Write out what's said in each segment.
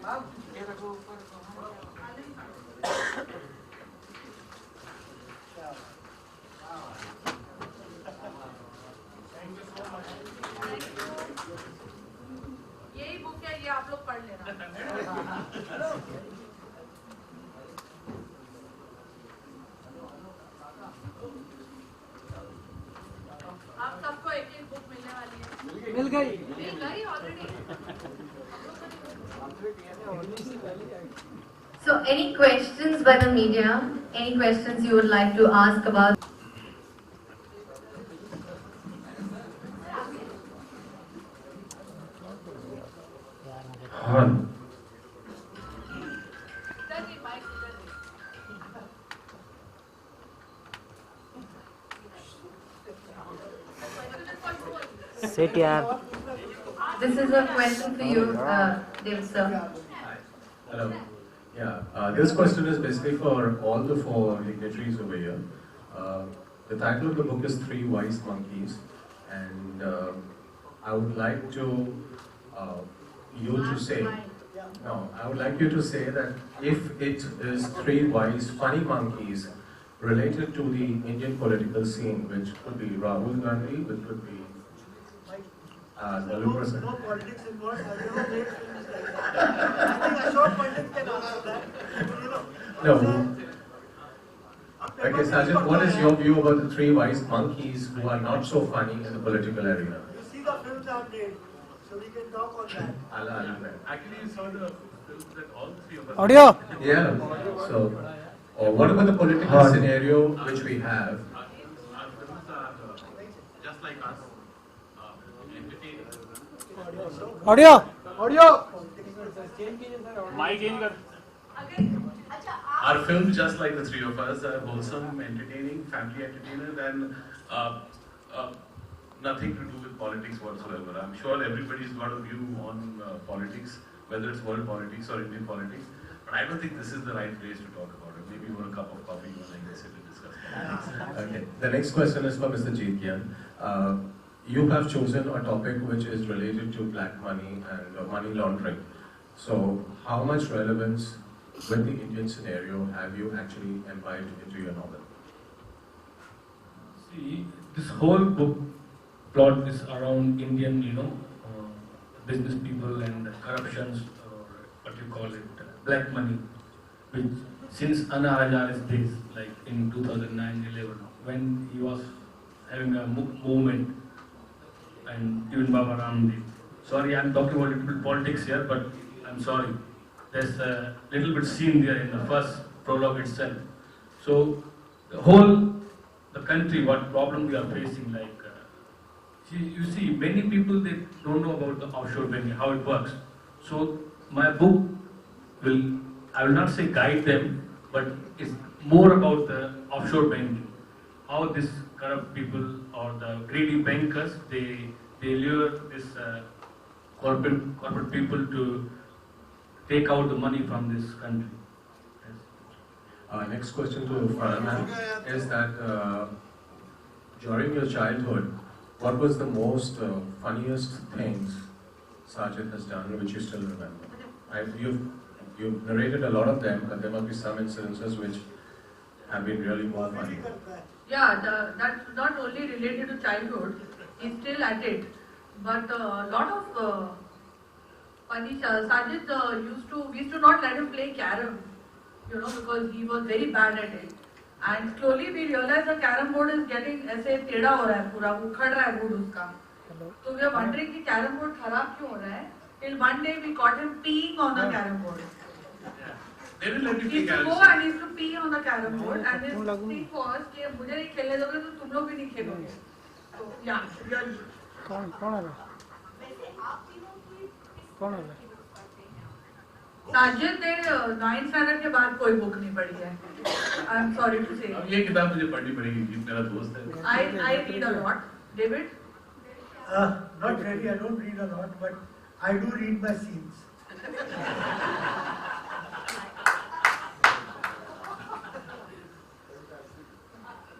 यही बुक है, ये आप लोग पढ़ लेना। आप सबको एक एक बुक मिलने वाली है। मिल गई already. So, any questions by the media? Any questions you would like to ask about? Sit yaar. This is a question for you, David sir. Hello. Yeah, this question is basically for all the four dignitaries over here. The title of the book is Three Wise Monkeys, and I would like to you to say. No, I would like you to say that if it is three wise, funny monkeys related to the Indian political scene, which could be Rahul Gandhi, which could be no politics involved. I've never made films like that. I think Ashok Pandit can answer that. No. Okay, Sajid, what is your view about the three wise monkeys who are not so funny in the political arena? You see the films I've made, so we can talk on that. Actually, you saw the films that all three of us. Audio. Yeah. So, what about the political scenario which we have? Our films are just like us, entertaining. Audio. Mic change kar. Our films, just like the three of us, are wholesome, entertaining, family entertainers, and nothing to do with politics whatsoever. I'm sure everybody's got a view on politics, whether it's world politics or Indian politics, but I don't think this is the right place to talk about it. Maybe over a cup of coffee, you and I sit and discuss politics. Okay. The next question is for Mr. Gian. You have chosen a topic which is related to black money and money laundering. So, how much relevance with the Indian scenario have you actually imbibed into your novel? See, this whole book plot is around Indian, business people and corruptions, or what you call it, black money, which since Anna Hazara's days, like in 2009-11, when he was having a movement, and even Baba Ramdev. Sorry, I'm talking about a little bit politics here, but I'm sorry. There's a little bit scene there in the first prologue itself. So the country, what problem we are facing, like, you see, many people, they don't know about the offshore banking, how it works. So my book I will not say guide them, but it's more about the offshore banking. How this corrupt people or the greedy bankers, they lure this corporate people to take out the money from this country. Yes. Next question to Farah is that during your childhood, what was the most funniest things Sajid has done which you still remember? You've narrated a lot of them, but there must be some incidences which have been really more funny. Yeah, that's not only related to childhood, he's still at it. But a lot of funny, Sajid we used to not let him play carom, because he was very bad at it. And slowly we realized the carom board is getting ऐसे टेढ़ा हो रहा है पूरा, उखड़ रहा है board उसका. So we are wondering कि carom board खराब क्यों हो रहा है? Till one day we caught him peeing on the carom board. They didn't let me He play used to carom. go and he used to pee on the carom board, and his thing was कि मुझे नहीं खेलने दोगे तो तुम लोग भी नहीं खेलोगे. So yeah, really. कौन है? कौन है? साजिद ने 9th standard के बाद कोई बुक नहीं पढ़ी है. I'm sorry to say. अब ये किताब मुझे पढ़नी पड़ेगी, ये मेरा दोस्त है. I read a lot. David? Not really, I don't read a lot, but I do read my scenes.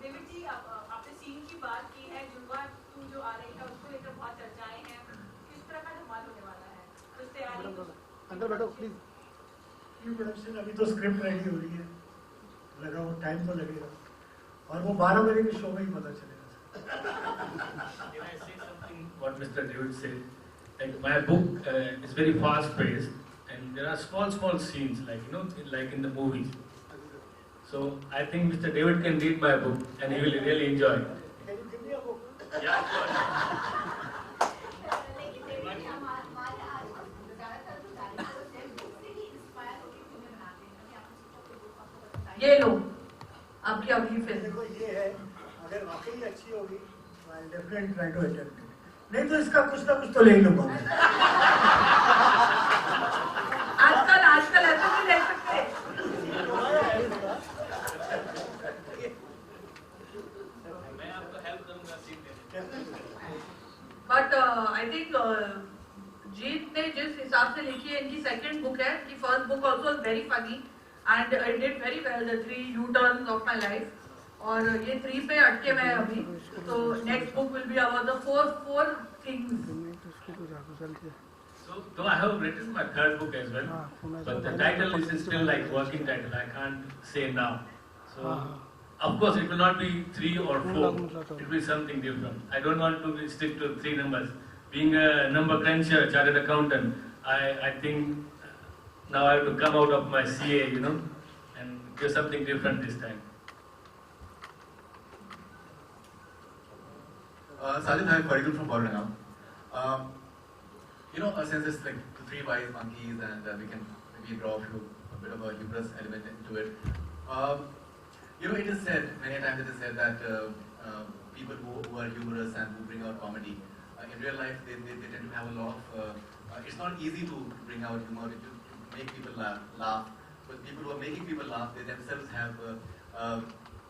David ji, आपने सीन की बात की है, जुड़वा 2 जो आ रही है उसको लेकर बहुत चर्चाएं हैं. किस तरह का धमाल होने वाला है? उस तैयारी अंदर बैठो प्लीज. प्री प्रोडक्शन अभी तो स्क्रिप्ट रेडी हो रही है, लगा वो टाइम तो लगेगा और वो 12 बजे के शो में ही पता चलेगा. Can I say something what Mr. David said? Like my book is very fast paced and there are small scenes like in the movies. So I think Mr. David can read my book and he will really enjoy it. Can you give me a book? Yeah, of course. लेकिन देवी हमारे आज ज़्यादातर जो directors हैं book से ही inspire होकर फिल्में बनाते हैं. अभी आपने सोचा कि बुक आपको बताइए. ये लो आपकी अगली फिल्म. देखो ये है, अगर वाकई अच्छी होगी तो I definitely try to attempt it. नहीं तो इसका कुछ ना कुछ तो ले ही लूंगा. आजकल ऐसा नहीं देख सकते. मैं आपको हेल्प करूंगा सीन देने. बट आई थिंक जीत ने जिस हिसाब से लिखी है, इनकी सेकंड बुक है. इनकी first book also is very funny and I did very well, the 3 U-turns of my life. और ये 3 पे अटके मैं अभी. तो next book will be about the four things. So, though I have written my third book as well, but the title is still like working title. I can't say now. So, of course, it will not be 3 or 4. It will be something different. I don't want to stick to 3 numbers. Being a number cruncher, chartered accountant, I think now I have to come out of my CA, and do something different this time. Sajid, hi, Farah from Farah now. Since it's like the 3 wise monkeys and we can maybe draw a bit of a humorous element into it. It is said, many times it is said that people who are humorous and who bring out comedy, in real life they tend to have a lot of, it's not easy to bring out humor, to make people laugh. But people who are making people laugh, they themselves have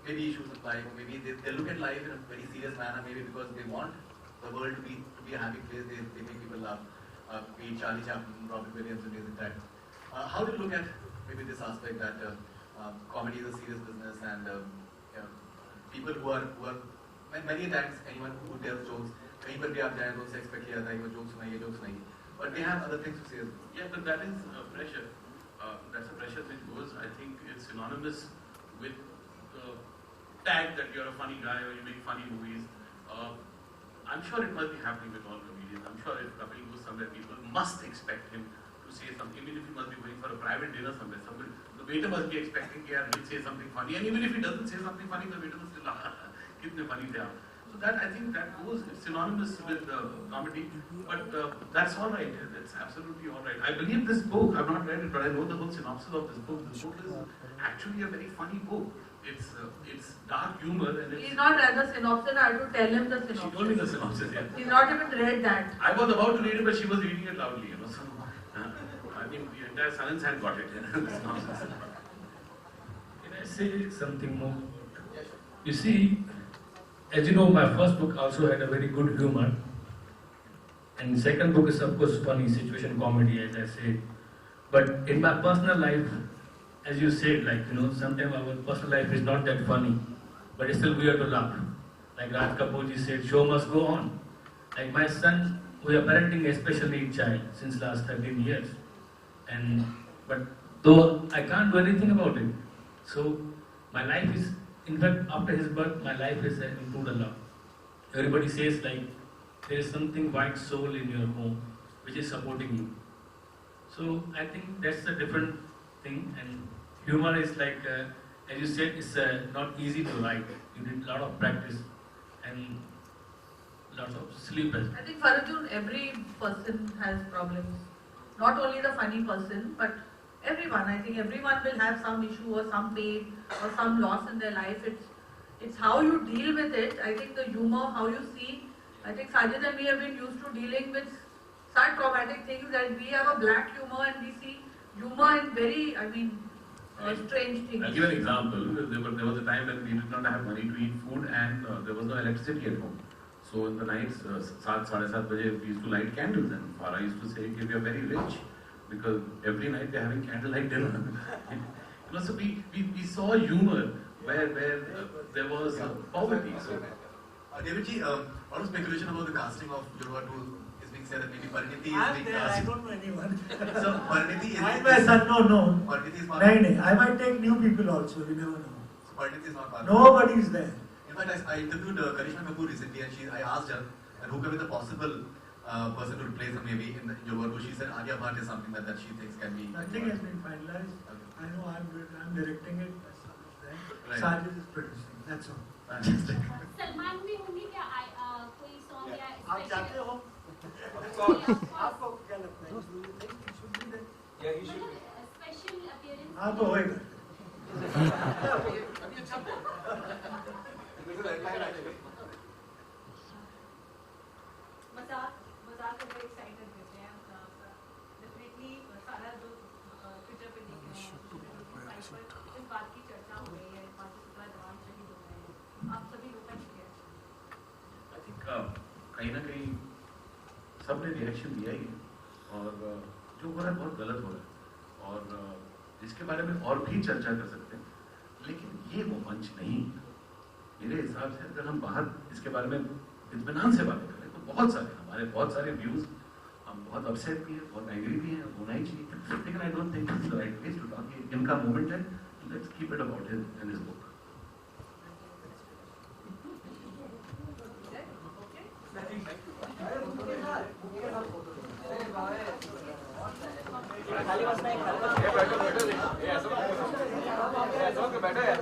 maybe issues in life, or maybe they look at life in a very serious manner, maybe because they want the world to be a happy place, they make people laugh. Be it Charlie Chaplin, Robin Williams, and things like that. How do you look at maybe this aspect that comedy is a serious business and people who are many times anyone who tells jokes, कहीं पर भी आप जाएं तो उनसे expect किया जाता है कि वो jokes सुनाइए, but they have other things to say. Yeah, but that is pressure. That's a pressure which goes. I think it's synonymous with the tag that you're a funny guy or you make funny movies. I'm sure it must be happening with all comedians. I'm sure if Kapil goes somewhere, people must expect him to say something. Even if he must be going for a private dinner somewhere, the waiter must be expecting that he'll say something funny. And even if he doesn't say something funny, the waiter must say, "Kitne funny the aap." So that, I think that goes, it's synonymous with comedy. But that's all right. It's absolutely all right. I believe this book, I've not read it, but I know the whole synopsis of this book. This book is actually a very funny book. It's dark humor and He's not read the synopsis. I had to tell him the synopsis. She told me the synopsis, yeah. He's not even read that. I was about to read it, but she was reading it loudly, So, I mean, the entire silence had got it, the synopsis. Can I say something more? You see, as you know, my first book also had a very good humor. And the second book is, of course, funny situation comedy, as I said. But in my personal life, as you said, sometimes our personal life is not that funny, but still we have to laugh. Like Raj Kapoor ji said, show must go on. Like my son, we are parenting a special need child since last 13 years. But though I can't do anything about it, so my life is, in fact, after his birth, my life is improved a lot. Everybody says there is something white soul in your home which is supporting you. So I think that's a different thing, and humor is as you said, it's not easy to write. You need a lot of practice and lots of sleep as well. I think Farah, every person has problems. Not only the funny person, but everyone. I think everyone will have some issue or some pain or some loss in their life. It's how you deal with it. I think the humor, how you see. I think Sajid and we have been used to dealing with such traumatic things that we have a black humor and we see humor in very, strange things. I'll give an example. There was a time when we did not have money to eat food and there was no electricity at home. So in the nights, 7:30 baje, we used to light candles, and Farah used to say, we are very rich because every night they're having candlelight dinner. So we saw humor where there was poverty. So, David ji, a lot of speculation about the casting of Yurva 2 is being said that maybe Pariniti is I'm being there, I cast. don't know anyone. So Parniti is. My son, no. Parniti is not. No. I might take new people also. You never know. So Parniti is not part. Nobody is there. In fact, I interviewed Karishma Kapoor recently, and I asked her, and who can be the possible person to replace her maybe in your work. She said Alia Bhatt is something that she thinks can be. Nothing has been finalized. Okay. I know I'm directing it. Right. Sajid is producing. That's all. Fantastic. Salman में होंगे क्या कोई song या आप जाते हो? आपको क्या लगता है? स्पेशल अपीयरेंस हाँ तो होएगा. मजाक करके एक्साइटेड रहते हैं डेफिनेटली सारा जो ट्विटर पे देख रहे हैं साइट पर इस बात की चर्चा हो रही है 517 जवान शहीद हो गए हैं आप सभी लोग का क्या आई थिंक कहीं ना कहीं सबने रिएक्शन दिया ही है और जो हो रहा है बहुत गलत हो रहा है और इसके बारे में और भी चर्चा कर सकते हैं लेकिन ये वो मंच नहीं है मेरे हिसाब से अगर हम बाहर इसके बारे में इत्मीनान से बातें करें तो बहुत सारे व्यूज हम बहुत अपसेट भी हैं बहुत एंग्री भी हैं होना ही चाहिए लेकिन I don't think it's the right place to talk इनका मोमेंट है let's keep it about his in his book बैठो यार